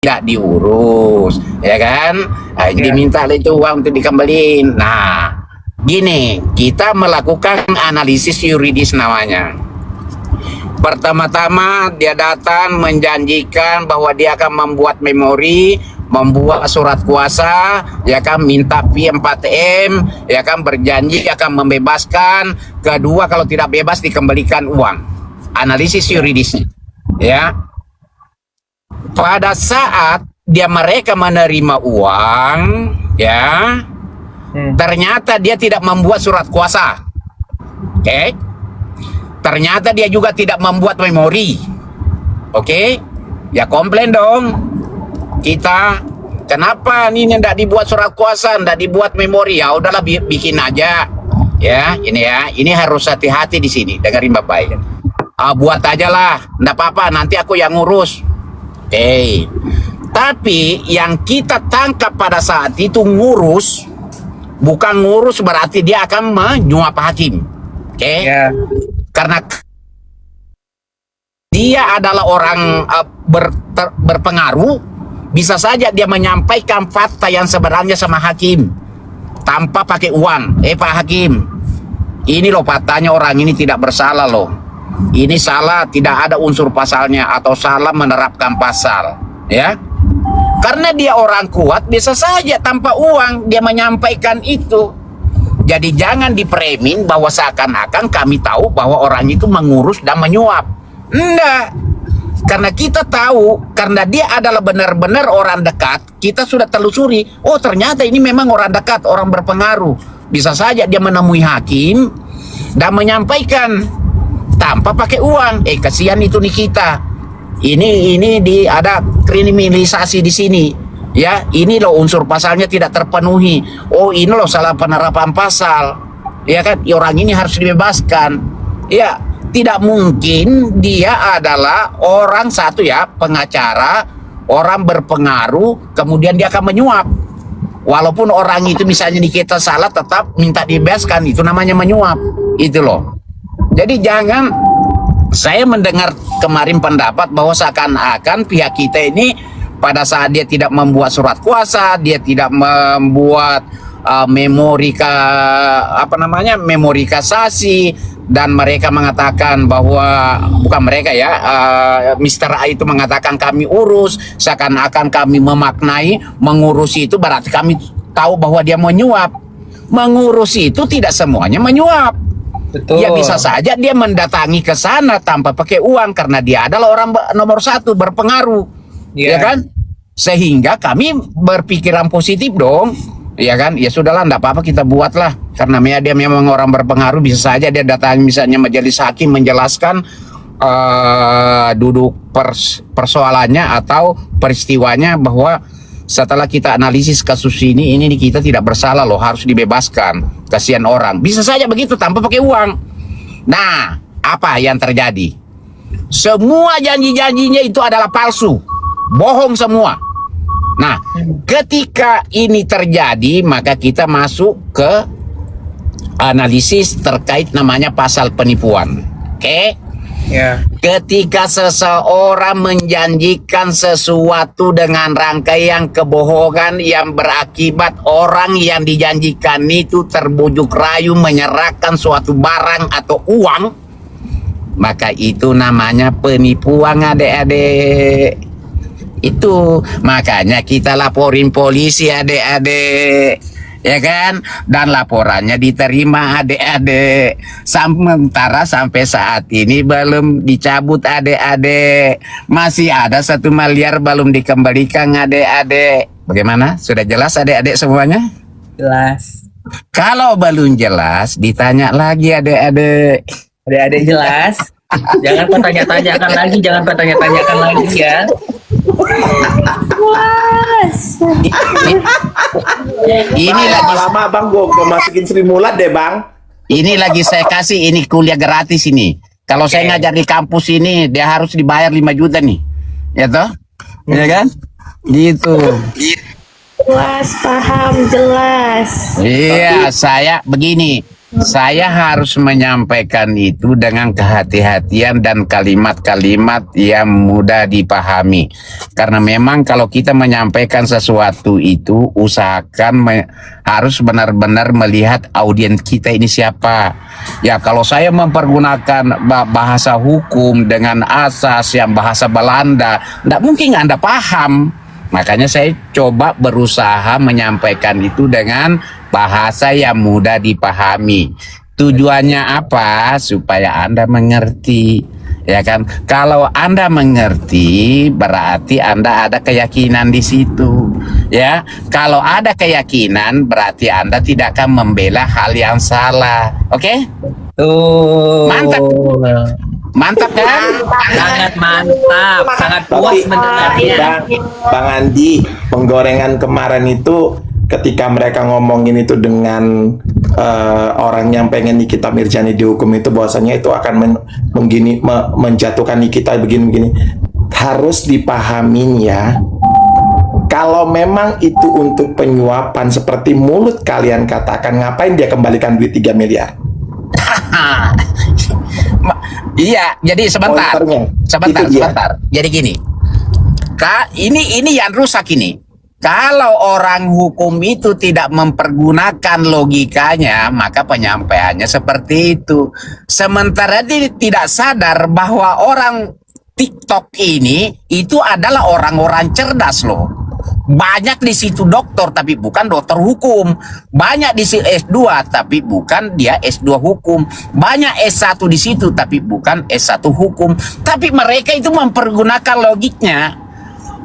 tidak diurus, ya kan? Nah, jadi minta itu uang untuk dikembaliin. Nah, gini, kita melakukan analisis yuridis namanya. Pertama-tama dia datang menjanjikan bahwa dia akan membuat memori, membuat surat kuasa, ya kan, minta P4M, ya kan, berjanji akan membebaskan. Kedua, kalau tidak bebas dikembalikan uang. Analisis yuridisnya, ya. Pada saat mereka menerima uang, ya, ternyata dia tidak membuat surat kuasa, oke? Ternyata dia juga tidak membuat memori, oke? Ya komplain dong kita, kenapa ini tidak dibuat surat kuasa, tidak dibuat memori? Ya udahlah, bikin aja, ya. Ini harus hati-hati di sini, dengerin bapak. Buat aja lah, tidak apa-apa, nanti aku yang ngurus. Oke. Tapi yang kita tangkap pada saat itu ngurus, bukan ngurus berarti dia akan menyuap hakim. Oke. Karena dia adalah orang berpengaruh, bisa saja dia menyampaikan fakta yang sebenarnya sama hakim tanpa pakai uang. Pak Hakim, ini loh faktanya orang ini tidak bersalah loh. Ini salah, tidak ada unsur pasalnya, atau salah menerapkan pasal, ya. Karena dia orang kuat, bisa saja tanpa uang dia menyampaikan itu. Jadi jangan dipremin bahwa seakan-akan kami tahu bahwa orang itu mengurus dan menyuap. Enggak. Karena kita tahu, karena dia adalah benar-benar orang dekat, kita sudah telusuri. Oh, ternyata ini memang orang dekat, orang berpengaruh. Bisa saja dia menemui hakim dan menyampaikan tanpa pakai uang. Kasihan itu nih kita. Ini ada kriminalisasi di sini. Ya, ini loh unsur pasalnya tidak terpenuhi. Oh, ini loh salah penerapan pasal. Ya kan, orang ini harus dibebaskan. Ya, tidak mungkin dia adalah orang satu, ya, pengacara, orang berpengaruh, kemudian dia akan menyuap. Walaupun orang itu misalnya kita salah, tetap minta dibebaskan, itu namanya menyuap. Itu loh. Jadi jangan, saya mendengar kemarin pendapat bahwa seakan-akan pihak kita ini pada saat dia tidak membuat surat kuasa, dia tidak membuat memori kasasi, dan mereka mengatakan bahwa, bukan mereka ya, Mr. A itu mengatakan kami urus, seakan-akan kami memaknai mengurus itu berarti kami tahu bahwa dia menyuap. Mengurus itu tidak semuanya menyuap. Betul. Ya bisa saja dia mendatangi ke sana tanpa pakai uang karena dia adalah orang nomor satu berpengaruh, ya kan? Sehingga kami berpikiran positif dong, ya kan? Ya sudahlah, enggak apa-apa, kita buatlah, karena dia memang orang berpengaruh. Bisa saja dia datang misalnya majelis hakim menjelaskan duduk persoalannya atau peristiwanya, bahwa setelah kita analisis kasus ini kita tidak bersalah loh, harus dibebaskan, kasihan orang. Bisa saja begitu tanpa pakai uang. Nah, apa yang terjadi? Semua janji-janjinya itu adalah palsu, bohong semua. Nah, ketika ini terjadi, maka kita masuk ke analisis terkait namanya pasal penipuan. Oke? Ya. Ketika seseorang menjanjikan sesuatu dengan rangkaian kebohongan yang berakibat orang yang dijanjikan itu terbujuk rayu menyerahkan suatu barang atau uang, maka itu namanya penipuan, adik-adik. Itu makanya kita laporin polisi, adik-adik, ya kan? Dan laporannya diterima, adik-adik. Sementara sampai saat ini belum dicabut, adik-adik. Masih ada 1 miliar belum dikembalikan, adik-adik. Bagaimana? Sudah jelas, adik-adik semuanya? Jelas. Kalau belum jelas, ditanya lagi, adik-adik. Adik-adik jelas. Jangan bertanya-tanyakan lagi, jangan bertanya-tanyakan lagi ya. Ini lagi lama bang, gue masukin Sri Mulat deh bang. Ini lagi saya kasih, ini kuliah gratis ini. Kalau saya ngajar di kampus ini, dia harus dibayar 5 juta nih, ya toh, ya kan? Gitu. Jelas, paham, jelas. Iya, saya begini. Saya harus menyampaikan itu dengan kehati-hatian dan kalimat-kalimat yang mudah dipahami. Karena memang kalau kita menyampaikan sesuatu itu, usahakan harus benar-benar melihat audiens kita ini siapa. Ya, kalau saya mempergunakan bahasa hukum dengan asas yang bahasa Belanda, tidak mungkin Anda paham. Makanya saya coba berusaha menyampaikan itu dengan bahasa yang mudah dipahami. Tujuannya apa? Supaya Anda mengerti. Ya kan? Kalau Anda mengerti, berarti Anda ada keyakinan di situ. Ya, kalau ada keyakinan, berarti Anda tidak akan membela hal yang salah. Oke? Tuh. Mantap. Mantap kan? Sangat mantap, sangat puas Tapi mendengarnya. Bang Andi, penggorengan kemarin itu ketika mereka ngomongin itu dengan orang yang pengen Nikita Mirjani dihukum itu, bahwasanya itu akan menjatuhkan Nikita begini-begini. Harus dipahamin ya. Kalau memang itu untuk penyuapan seperti mulut kalian katakan, ngapain dia kembalikan duit 3 miliar? Iya, jadi sebentar. Sebentar. Jadi gini. Ini yang rusak ini. Kalau orang hukum itu tidak mempergunakan logikanya, maka penyampaiannya seperti itu. Sementara dia tidak sadar bahwa orang TikTok ini itu adalah orang-orang cerdas loh. Banyak di situ dokter tapi bukan dokter hukum. Banyak di situ S2 tapi bukan dia S2 hukum. Banyak S1 di situ tapi bukan S1 hukum. Tapi mereka itu mempergunakan logiknya.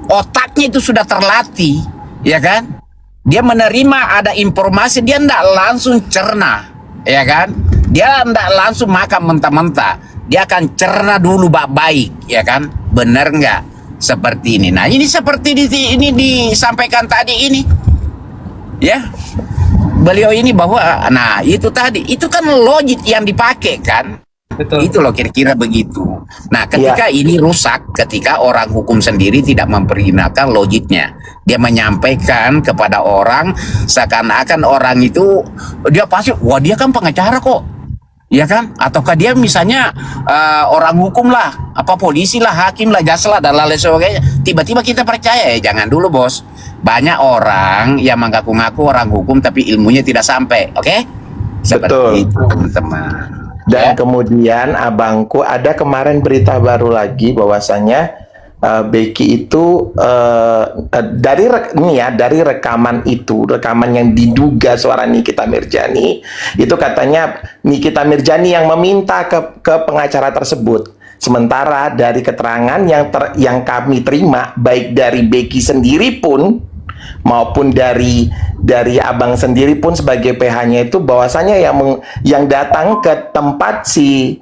Otaknya itu sudah terlatih, ya kan? Dia menerima ada informasi, dia tidak langsung cerna, ya kan? Dia tidak langsung makan mentah-mentah. Dia akan cerna dulu baik, ya kan? Benar nggak? Seperti ini. Nah, ini seperti ini disampaikan tadi ini. Ya. Beliau ini bahwa nah, itu tadi, itu kan logik yang dipakai kan? Betul. Itu loh kira-kira begitu. Nah, ketika ini rusak, ketika orang hukum sendiri tidak mempergunakan logiknya. Dia menyampaikan kepada orang seakan-akan orang itu dia pasti, wah dia kan pengacara kok. Ya kan? Ataukah dia misalnya orang hukum lah, apa polisi lah, hakim lah, jaksa lah, dan lain sebagainya. Tiba-tiba kita percaya, ya jangan dulu bos. Banyak orang yang mengaku-ngaku orang hukum tapi ilmunya tidak sampai, oke? Seperti itu teman-teman. Dan kemudian abangku ada kemarin berita baru lagi bahwasanya Becky itu dari rekaman itu, rekaman yang diduga suara Nikita Mirjani, itu katanya Nikita Mirjani yang meminta ke pengacara tersebut. Sementara dari keterangan yang kami terima, baik dari Becky sendiri pun maupun dari abang sendiri pun sebagai PH-nya itu, bahwasanya yang datang ke tempat si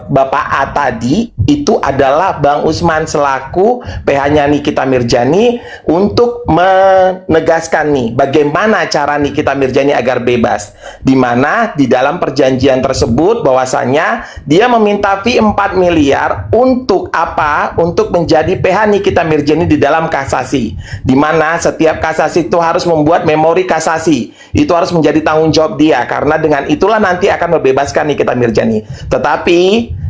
Bapak A tadi itu adalah Bang Usman selaku PH-nya Nikita Mirjani untuk menegaskan nih bagaimana cara Nikita Mirjani agar bebas, di mana di dalam perjanjian tersebut bahwasanya dia meminta fee 4 miliar untuk apa? Untuk menjadi PH Nikita Mirjani di dalam kasasi, di mana setiap kasasi itu harus membuat memori kasasi, itu harus menjadi tanggung jawab dia, karena dengan itulah nanti akan membebaskan Nikita Mirjani. Tetapi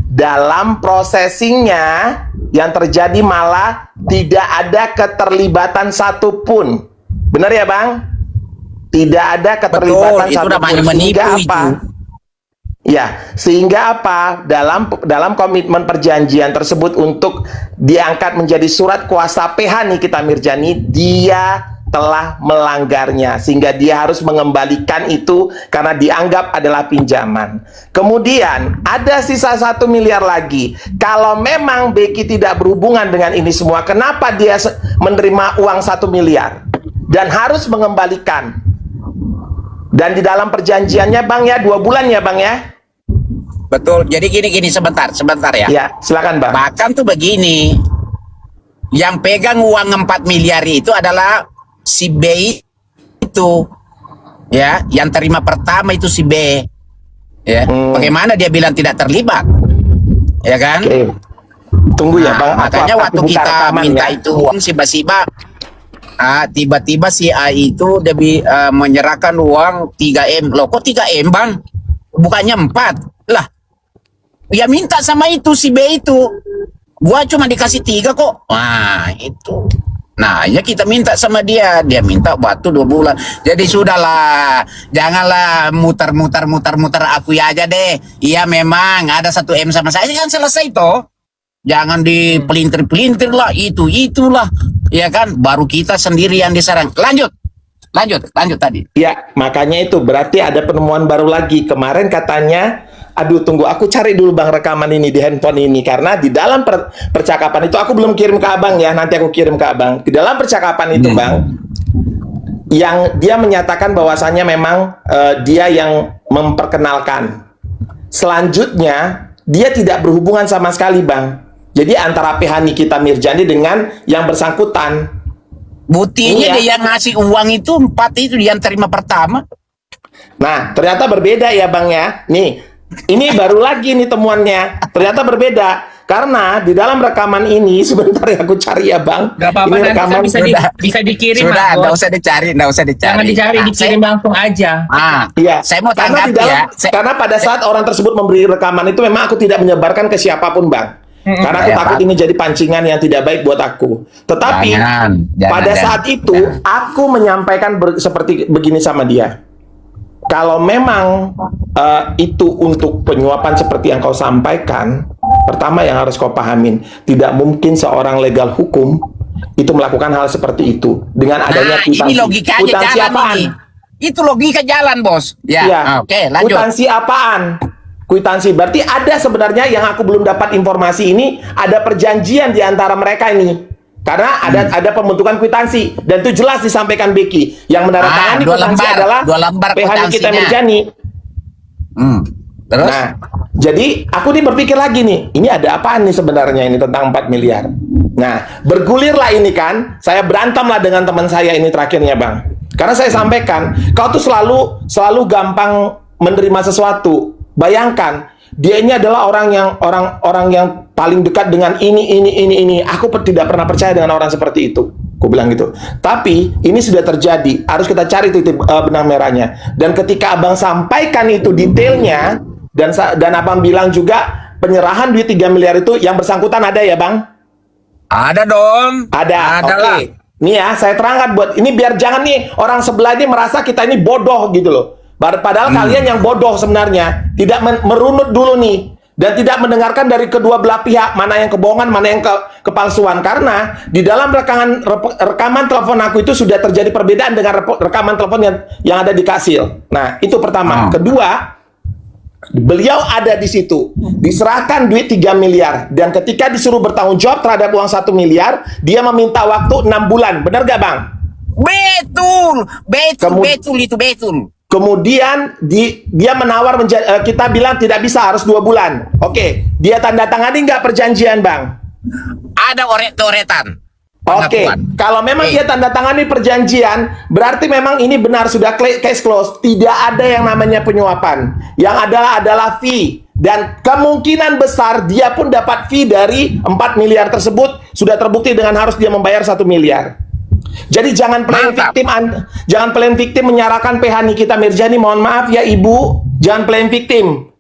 dalam prosesinya yang terjadi malah tidak ada keterlibatan satupun. Benar ya Bang? Tidak ada keterlibatan Betul, satupun. itu namanya menipu itu. Ya, sehingga apa? Dalam komitmen perjanjian tersebut untuk diangkat menjadi surat kuasa PH Nikita Mirjani, dia telah melanggarnya, sehingga dia harus mengembalikan itu karena dianggap adalah pinjaman. Kemudian ada sisa 1 miliar lagi. Kalau memang Becky tidak berhubungan dengan ini semua, kenapa dia menerima uang 1 miliar dan harus mengembalikan? Dan di dalam perjanjiannya Bang ya, 2 bulan ya Bang ya. Betul. Jadi gini sebentar ya. Ya, silakan Bang. Bahkan tuh begini, yang pegang uang 4 miliar itu adalah si B itu, ya, yang terima pertama itu si B, ya. Bagaimana dia bilang tidak terlibat, ya kan? Oke. Tunggu ya Bang. Makanya waktu kita minta itu uang tiba-tiba si A itu dia menyerahkan uang 3M. Loh kok 3M Bang? bukannya 4 lah. Ya minta sama itu si B itu. Gua cuma dikasih 3 kok. Nah itu. Nah ya kita minta sama dia. Dia minta waktu 2 bulan. Jadi sudahlah. Janganlah muter-muter akui aja deh. Iya memang ada 1 M sama saya kan selesai toh. Jangan dipelintir-pelintir lah. Itulah. Ya kan. Baru kita sendiri yang diserang. Lanjut tadi. Ya, makanya itu berarti ada penemuan baru lagi. Kemarin katanya, aduh tunggu aku cari dulu Bang rekaman ini di handphone ini. Karena di dalam percakapan itu, aku belum kirim ke Abang ya, nanti aku kirim ke Abang. Di dalam percakapan itu Bang, yang dia menyatakan bahwasannya memang dia yang memperkenalkan. Selanjutnya, dia tidak berhubungan sama sekali Bang. Jadi antara PH Nikita Mirjani dengan yang bersangkutan. Buktinya Iya. dia yang ngasih uang itu 4 itu dia yang terima pertama. Nah, ternyata berbeda ya Bang ya. Nih, ini baru lagi nih temuannya. Ternyata berbeda. Karena di dalam rekaman ini, sebentar ya aku cari ya Bang. Gak apa-apa, Ini nanti rekaman bisa dikirim. Sudah, Mas, nggak Bos. usah dicari. Jangan dicari, dikirim langsung aja. Iya. Saya mau karena tanggapi di dalam, ya. karena pada saat orang tersebut memberi rekaman itu memang aku tidak menyebarkan ke siapapun Bang. Karena aku Ya, takut Pak. ini jadi pancingan yang tidak baik buat aku. Tetapi Jangan, pada jangan. saat itu aku menyampaikan seperti begini sama dia. Kalau memang itu untuk penyuapan seperti yang kau sampaikan, pertama yang harus kau pahamin, tidak mungkin seorang legal hukum itu melakukan hal seperti itu dengan adanya Nah, ini logikanya Kwitansi jalan apaan? ini. Itu logika jalan, Bos. Ya, Iya. oke, lanjut. Kwitansi apaan? Kwitansi berarti ada sebenarnya yang aku belum dapat informasi ini, ada perjanjian di antara mereka ini. Karena ada pembentukan kwitansi dan itu jelas disampaikan Becky. Yang menandatangani 2 kwitansi lembar, adalah 2 lembar PH Nikita kwitansinya. Mirjani. Terus? Nah, jadi aku nih berpikir lagi nih, ini ada apaan nih sebenarnya ini tentang 4 miliar. Nah, bergulirlah ini kan, saya berantemlah dengan teman saya ini terakhirnya Bang. Karena saya sampaikan, kau tuh selalu gampang menerima sesuatu. Bayangkan, dia ini adalah orang yang paling dekat dengan ini. Aku tidak pernah percaya dengan orang seperti itu. Aku bilang gitu. Tapi ini sudah terjadi. Harus kita cari titik benang merahnya. Dan ketika Abang sampaikan itu detailnya, dan Abang bilang juga penyerahan duit 3 miliar itu yang bersangkutan ada ya Bang? Ada dong. Ada. Ada Oke. lah. Nih ya, saya terangkan buat ini biar jangan nih orang sebelah ini merasa kita ini bodoh gitu loh. Padahal kalian yang bodoh sebenarnya, tidak merunut dulu nih dan tidak mendengarkan dari kedua belah pihak mana yang kebohongan, mana yang kepalsuan. Karena di dalam rekaman telepon aku itu sudah terjadi perbedaan dengan rekaman telepon yang ada di kasir. Nah, itu pertama. Kedua, beliau ada di situ, diserahkan duit 3 miliar dan ketika disuruh bertanggung jawab terhadap uang 1 miliar, dia meminta waktu 6 bulan. Benar gak Bang? Betul. Kemudian dia menawar kita bilang tidak bisa, harus 2 bulan. Oke, dia tanda tangani nggak perjanjian Bang? Ada oret-oretan. Oke, kalau memang dia tanda tangani perjanjian, berarti memang ini benar sudah case close. Tidak ada yang namanya penyuapan. Yang adalah fee. Dan kemungkinan besar dia pun dapat fee dari 4 miliar tersebut sudah terbukti dengan harus dia membayar 1 miliar. Jadi jangan playing victim menyalahkan PH Nikita Mirjani. Mohon maaf ya Ibu, jangan playing victim.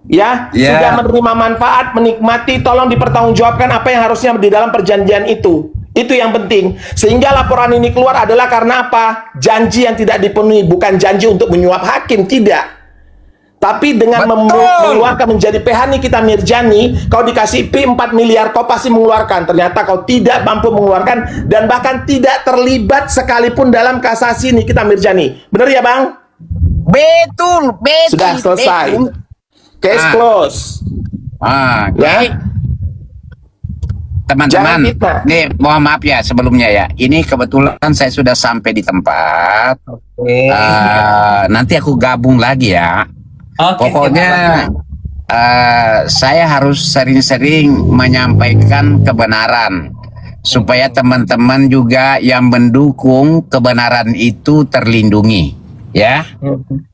Ya, sudah menerima manfaat, menikmati, tolong dipertanggungjawabkan apa yang harusnya di dalam perjanjian itu. Itu yang penting. Sehingga laporan ini keluar adalah karena apa? Janji yang tidak dipenuhi, bukan janji untuk menyuap hakim, tidak. Tapi dengan mengeluarkan menjadi PH Nikita Mirjani, kau dikasih fee 4 miliar, kau pasti mengeluarkan. Ternyata kau tidak mampu mengeluarkan dan bahkan tidak terlibat sekalipun dalam kasasi Nikita Mirjani. Benar ya Bang? Betul. Sudah selesai. Case close. Ya. Teman-teman, Jangan fitnah. nih mohon maaf ya sebelumnya ya. Ini kebetulan saya sudah sampai di tempat. Oke. Nanti aku gabung lagi ya. Oke, Pokoknya saya harus sering-sering menyampaikan kebenaran supaya teman-teman juga yang mendukung kebenaran itu terlindungi, ya.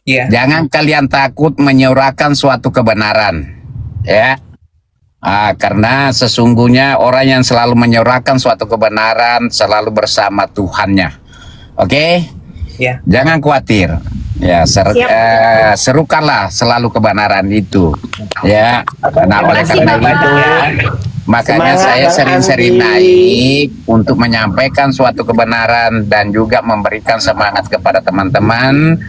Iya. Jangan kalian takut menyuarakan suatu kebenaran, ya. Karena sesungguhnya orang yang selalu menyuarakan suatu kebenaran selalu bersama Tuhannya. Oke? Ya. Jangan khawatir. Ya, serukanlah selalu kebenaran itu. Ya, nah oleh Makasih, karena Bapak. itu, makanya Semangat, saya Bang sering-sering Andi. naik untuk menyampaikan suatu kebenaran dan juga memberikan semangat kepada teman-teman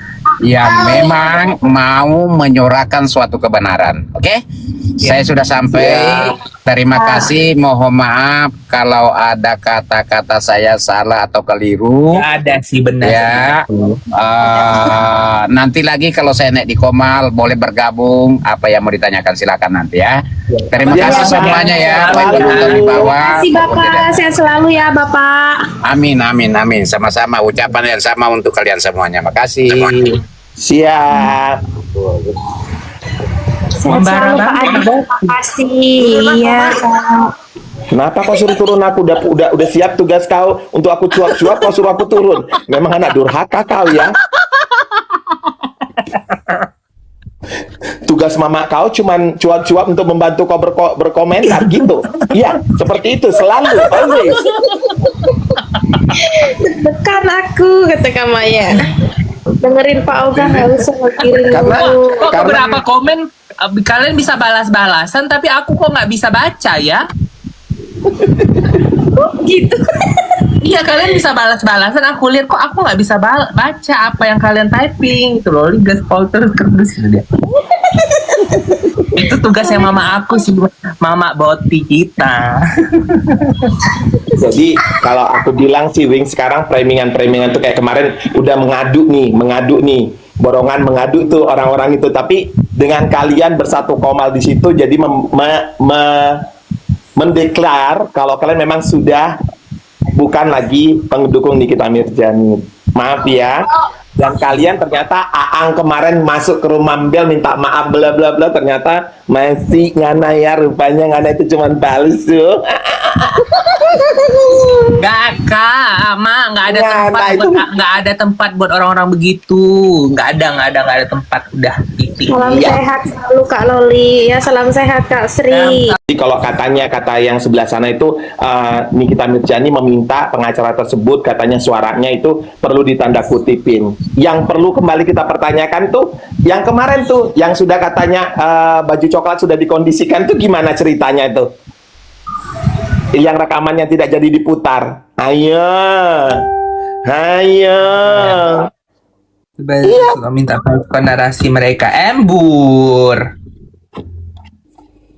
yang memang mau menyuarakan suatu kebenaran. Oke? Saya sudah sampai. Terima kasih. Mohon maaf kalau ada kata-kata saya salah atau keliru. Nggak ada sih, benar. Ya, nanti lagi kalau saya naik di Komal boleh bergabung. Apa yang mau ditanyakan silakan nanti ya. Terima Ya, kasih Bapak. semuanya ya. Selalu. Baik penonton di bawah. Terima kasih Bapak, sehat selalu ya Bapak. Amin, amin, amin. Sama-sama. Ucapan yang sama untuk kalian semuanya. Makasih. Siap. Sehat selalu Pak Adi. Terima kasih. Iya Kak. Kenapa kau suruh turun aku? Udah siap tugas kau untuk aku cuap-cuap, kau suruh aku turun. Memang anak durhaka kau ya. Tugas mama kau cuman cuap-cuap untuk membantu kau berkomentar gitu. Iya, seperti itu selalu, always. Dekan aku kata Kak Maya. Dengerin Pak Oga nggak usah mikirin Karena- dulu. Kok beberapa komen kalian bisa balas-balasan, tapi aku kok nggak bisa baca ya? Gitu. Iya, kalian bisa balas-balasan, aku lihat kok aku nggak bisa baca apa yang kalian typing gitu loh. Gaspol terus gitu dia. Itu tugasnya mama aku sih, mama Boti kita. Jadi kalau aku bilang sih Wing, sekarang premingan tuh kayak kemarin udah mengadu nih, borongan mengadu tuh orang-orang itu, tapi dengan kalian bersatu Komal di situ jadi mendeklar kalau kalian memang sudah bukan lagi pendukung Nikita Mirjani. Maaf ya. Dan kalian ternyata Aang kemarin masuk ke rumah Bel minta maaf bla bla bla, ternyata masih ngana ya, rupanya ngana itu cuma palsu. Gak kak, nggak ada Nggak, tempat, nah itu- nggak ada tempat buat orang-orang begitu. Nggak ada tempat, udah titik. Salam Iya. sehat selalu Kak Loli. Ya salam sehat Kak Sri. Jadi kalau kata yang sebelah sana itu Nikita Mirjani meminta pengacara tersebut katanya suaranya itu perlu ditanda kutipin. Yang perlu kembali kita pertanyakan tuh yang kemarin tuh yang sudah katanya baju coklat sudah dikondisikan tuh gimana ceritanya itu? Yang rekamannya tidak jadi diputar. Ayo. Coba minta ke narasi mereka, embur.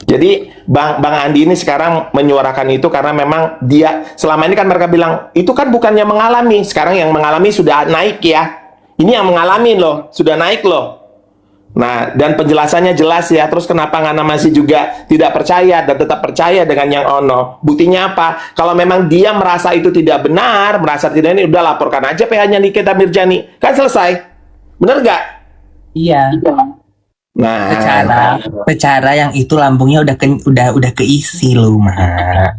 Jadi Bang Andi ini sekarang menyuarakan itu karena memang dia selama ini kan mereka bilang itu kan bukannya mengalami, sekarang yang mengalami sudah naik ya. Ini yang mengalami loh, sudah naik loh. Nah, dan penjelasannya jelas ya. Terus kenapa Ngana masih juga tidak percaya dan tetap percaya dengan yang ono? Buktinya apa? Kalau memang dia merasa itu tidak benar, merasa tidak ini, udah laporkan aja PH-nya Nikita Mirjani. Kan selesai. Bener nggak? Iya. Nah, Secara yang itu lambungnya udah keisi loh, mah.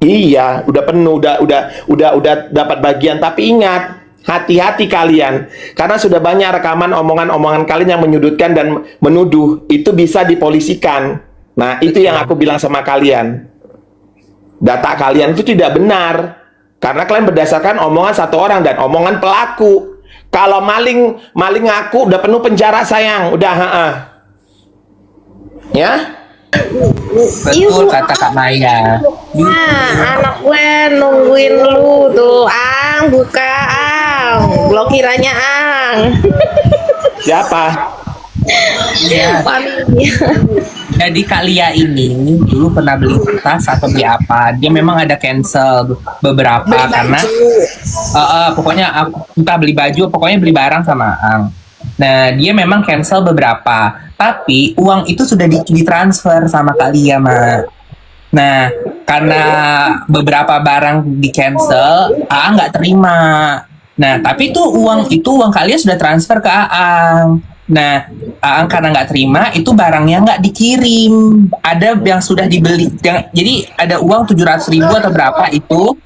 iya, udah penuh, udah dapat bagian. Tapi ingat, hati-hati kalian, karena sudah banyak rekaman omongan-omongan kalian yang menyudutkan dan menuduh, itu bisa dipolisikan. Nah, itu yang aku bilang sama kalian. Data kalian itu tidak benar, karena kalian berdasarkan omongan satu orang dan omongan pelaku. Kalau maling ngaku udah penuh penjara sayang, udah ya. Betul kata Kak Maya. Nah, anak gue nungguin lu tuh. Ang, buka Ang. Blokirannya Ang. Siapa? Ya. Maminya. Jadi Kak Lia ini dulu pernah beli tas atau beli apa? Dia memang ada cancel beberapa karena pokoknya aku entah beli baju, pokoknya beli barang sama Ang. Nah, dia memang cancel beberapa, tapi uang itu sudah ditransfer sama Kak Lia, Mak. Nah, karena beberapa barang di cancel, Aang nggak terima. Nah, tapi uang Kak Lia sudah transfer ke Aang. Nah, Aang karena nggak terima, itu barangnya nggak dikirim. Ada yang sudah dibeli, jadi ada uang 700.000 atau berapa itu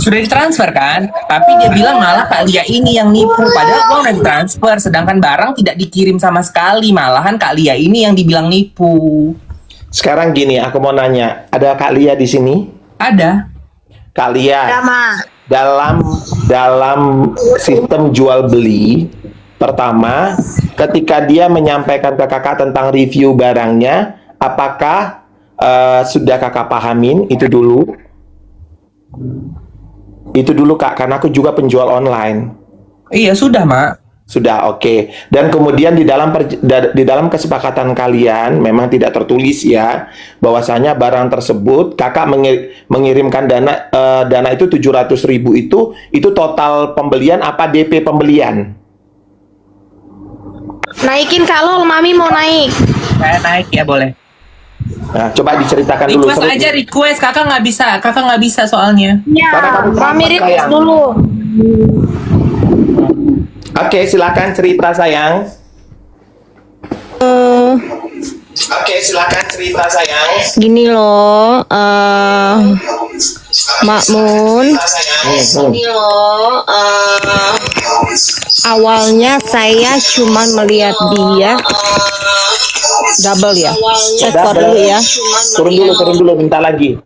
sudah ditransfer kan? Tapi dia bilang malah Kak Lia ini yang nipu. Padahal uang udah ditransfer, sedangkan barang tidak dikirim sama sekali. Malahan Kak Lia ini yang dibilang nipu. Sekarang gini, aku mau nanya, ada Kak Lia di sini? Ada. kalian Mak. dalam sistem jual beli, pertama, ketika dia menyampaikan ke kakak tentang review barangnya, apakah sudah kakak pahamin itu dulu? Itu dulu kak, karena aku juga penjual online. Iya sudah mak. Sudah, oke. Dan kemudian di dalam kesepakatan kalian memang tidak tertulis ya, bahwasanya barang tersebut kakak mengirimkan dana itu 700.000 itu total pembelian apa DP pembelian? Naikin kalau Mami mau naik. Saya naik ya boleh. Nah, coba diceritakan dulu. Request aja request, kakak nggak bisa soalnya. Karena Ya, kamu Mami terlambat, request sayang. dulu. Oke, silakan cerita sayang. Oke, silakan cerita sayang. Gini loh, Mak Mun. Gini loh, awalnya saya cuma melihat dia double ya. Cek dulu ya. Turun dulu, minta lagi.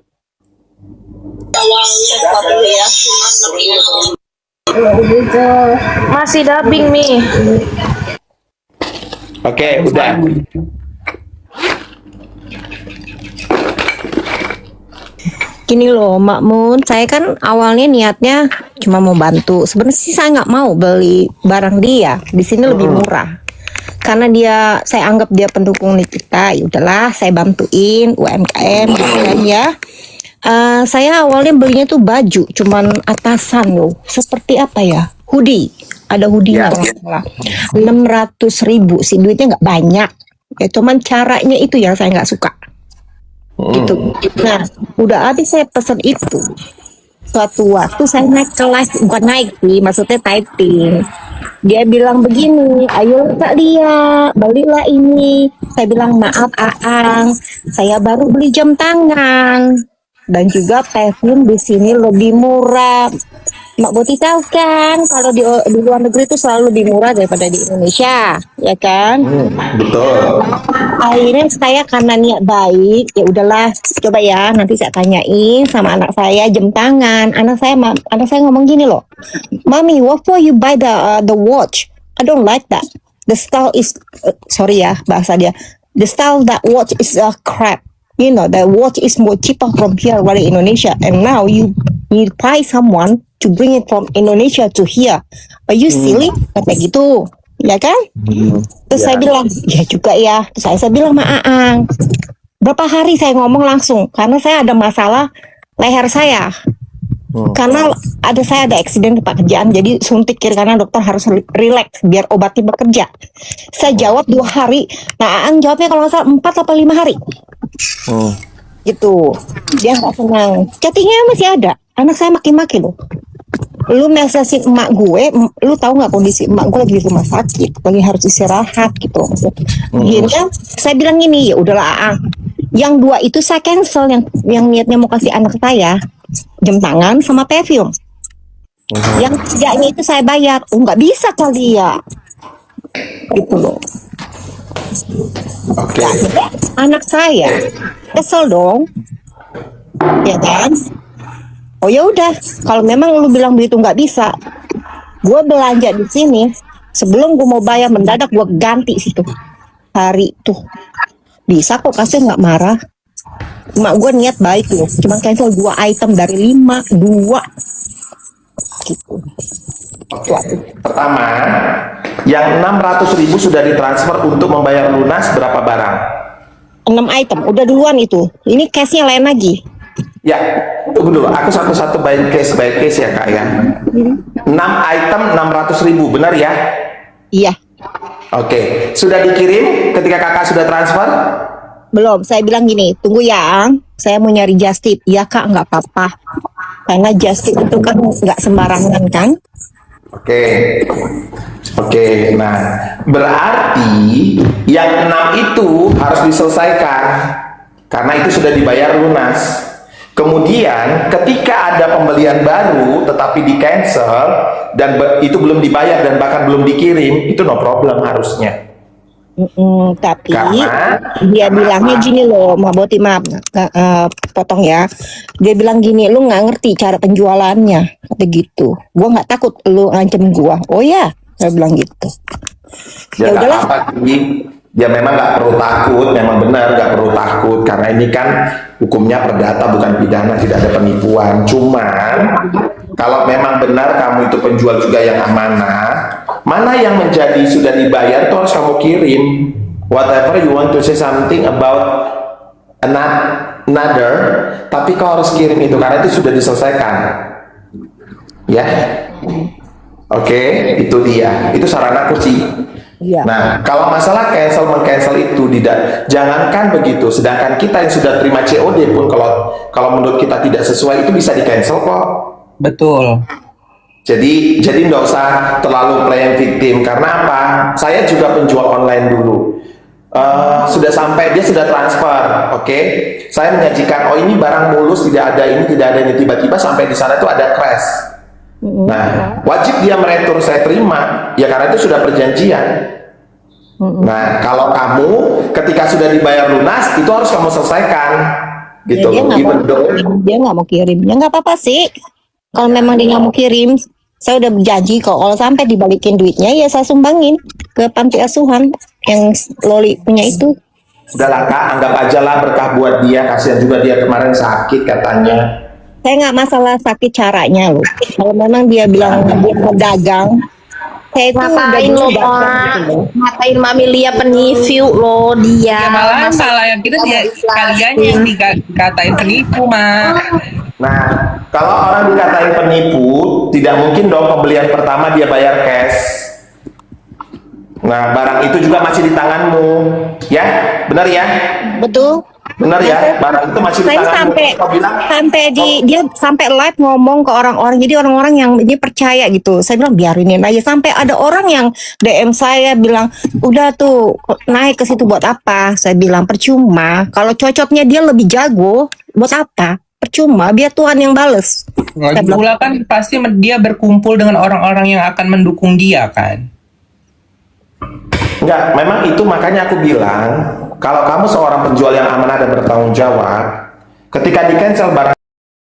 Masih dubbing nih. Oke, udah. Gini loh, Mak Mun, saya kan awalnya niatnya cuma mau bantu. Sebenarnya sih saya nggak mau beli barang dia. Di sini lebih murah. Karena saya anggap dia pendukung Nikita, ya udahlah saya bantuin UMKM gitu kan ya. Saya awalnya belinya tuh baju, cuman atasan loh. Seperti apa ya? Hoodie. Ada hoodie-nya kalau nggak salah. 600.000 sih, duitnya nggak banyak. Ya, cuman caranya itu yang saya nggak suka. Gitu. Nah, udah habis saya pesen itu. Suatu waktu saya naik kelas, bukan naik sih, maksudnya typing. Dia bilang begini, ayo Kak Lia, belilah ini. Saya bilang maaf Aang, saya baru beli jam tangan. Dan juga perfume di sini lebih murah. Mak Boti tahu kan, kalau di luar negeri itu selalu lebih murah daripada di Indonesia, ya kan? Betul. Akhirnya saya karena niat baik, ya udahlah, coba ya nanti saya tanyain sama anak saya jam tangan. Anak saya ngomong gini loh, Mami, what for you buy the watch? I don't like that. The style is sorry ya bahasa dia. The style that watch is crap. You know, the watch is more cheaper from here dari Indonesia, and now you pay someone to bring it from Indonesia to here. Are you silly? Kata gitu, ya kan? Terus saya bilang, ya juga ya. Terus saya bilang sama Aang, berapa hari saya ngomong langsung, karena saya ada masalah leher saya. Karena saya ada eksiden di pekerjaan, jadi suntik kiri kanan dokter harus relax biar obatnya bekerja. Saya jawab 2 hari, nah Aang jawabnya kalau nggak salah 4 atau 5 hari. Gitu, dia nggak senang. Chattingnya masih ada, anak saya maki-maki loh. Lu mesesin emak gue, lu tahu nggak kondisi emak gue lagi di rumah sakit, lagi harus istirahat gitu. Akhirnya saya bilang gini, ya udahlah Aang, yang 2 itu saya cancel, yang niatnya mau kasih anak saya jam tangan sama perfume. Yang 3-nya itu saya bayar. Oh nggak bisa kali ya, gitu loh. Oke. Anak saya kesel dong, ya kan? Oh ya udah, kalau memang lu bilang begitu nggak bisa, gue belanja di sini. Sebelum gue mau bayar mendadak gue ganti situ hari tuh. Bisa kok, kasih nggak marah. Mak gue niat baik loh, cuma cancel 2 item dari 5, 2 gitu. Oke. Pertama, yang 600.000 sudah ditransfer untuk membayar lunas berapa barang? 6 item, udah duluan itu. Ini case-nya lain lagi. Ya, tunggu dulu. Aku satu-satu by case ya kak ya. 6 item 600.000, benar ya? Iya. Oke, sudah dikirim ketika kakak sudah transfer? Belum, saya bilang gini, tunggu ya, saya mau nyari just tip. Ya kak, nggak apa-apa. Karena just tip itu kan nggak sembarangan kan. Oke, nah berarti yang 6 itu harus diselesaikan karena itu sudah dibayar lunas. Kemudian ketika ada pembelian baru tetapi di cancel dan itu belum dibayar dan bahkan belum dikirim, itu no problem harusnya. Tapi Karena dia bilangnya apa? gini loh, Ma Boti, maaf, potong ya. Dia bilang gini, lu nggak ngerti cara penjualannya, kata gitu. Gua nggak takut lu ngancem gua. Oh ya, saya bilang gitu. Ya Ya nggak udahlah. apa sih. Ya memang nggak perlu takut, memang benar nggak perlu takut karena ini kan hukumnya perdata bukan pidana, tidak ada penipuan. Cuman kalau memang benar kamu itu penjual juga yang amanah, mana yang menjadi sudah dibayar itu harus kamu kirim. Whatever you want to say something about another, tapi kau harus kirim itu karena itu sudah diselesaikan. Ya, oke, itu dia. Itu saran aku sih. Iya. Nah, kalau masalah cancel mengcancel itu tidak, jangankan begitu. Sedangkan kita yang sudah terima COD pun kalau menurut kita tidak sesuai itu bisa di cancel kok. Betul. Jadi nggak usah terlalu playing victim karena apa? Saya juga penjual online dulu. Sudah sampai dia sudah transfer, oke? Saya menyajikan, oh ini barang mulus, tidak ada ini, tidak ada ini, tiba-tiba sampai di sana itu ada crash. Nah, wajib dia meretur, saya terima, ya karena itu sudah perjanjian. Nah, kalau kamu ketika sudah dibayar lunas, itu harus kamu selesaikan, gitu. Dia nggak mau Even though- kirim, dia nggak mau kirim. Ya nggak apa-apa sih. Kalau memang dia nggak mau kirim, saya udah berjanji kok. Kalau sampai dibalikin duitnya, ya saya sumbangin ke panti asuhan yang Loli punya itu. Udahlah Kak, anggap aja lah berkah buat dia, kasihan juga dia kemarin sakit katanya. Saya nggak masalah sakit caranya loh. Kalau memang dia bilang dia pedagang, saya itu Ngapain lo tidak orang? Ngapain Mami Lia peniview lo dia? Ya malah Masa- salah yang kita dia kalian yang dikatain penipu, Mak. Nah, kalau orang dikatain penipu, tidak mungkin dong pembelian pertama dia bayar cash. Nah, barang itu juga masih di tanganmu, ya, benar ya, betul. benar ya, barang itu masih di Saya tanganmu. sampai Kau bilang, dia sampai live ngomong ke orang-orang, jadi orang-orang yang dia percaya gitu. Saya bilang biarinin aja, sampai ada orang yang DM saya bilang udah tuh naik ke situ buat apa? Saya bilang percuma. Kalau cocoknya dia lebih jago, buat apa? Percuma, biar Tuhan yang bales. Lagi pula kan pasti dia berkumpul dengan orang-orang yang akan mendukung dia kan. enggak, memang itu makanya aku bilang, kalau kamu seorang penjual yang amanah dan bertanggung jawab, ketika di cancel barang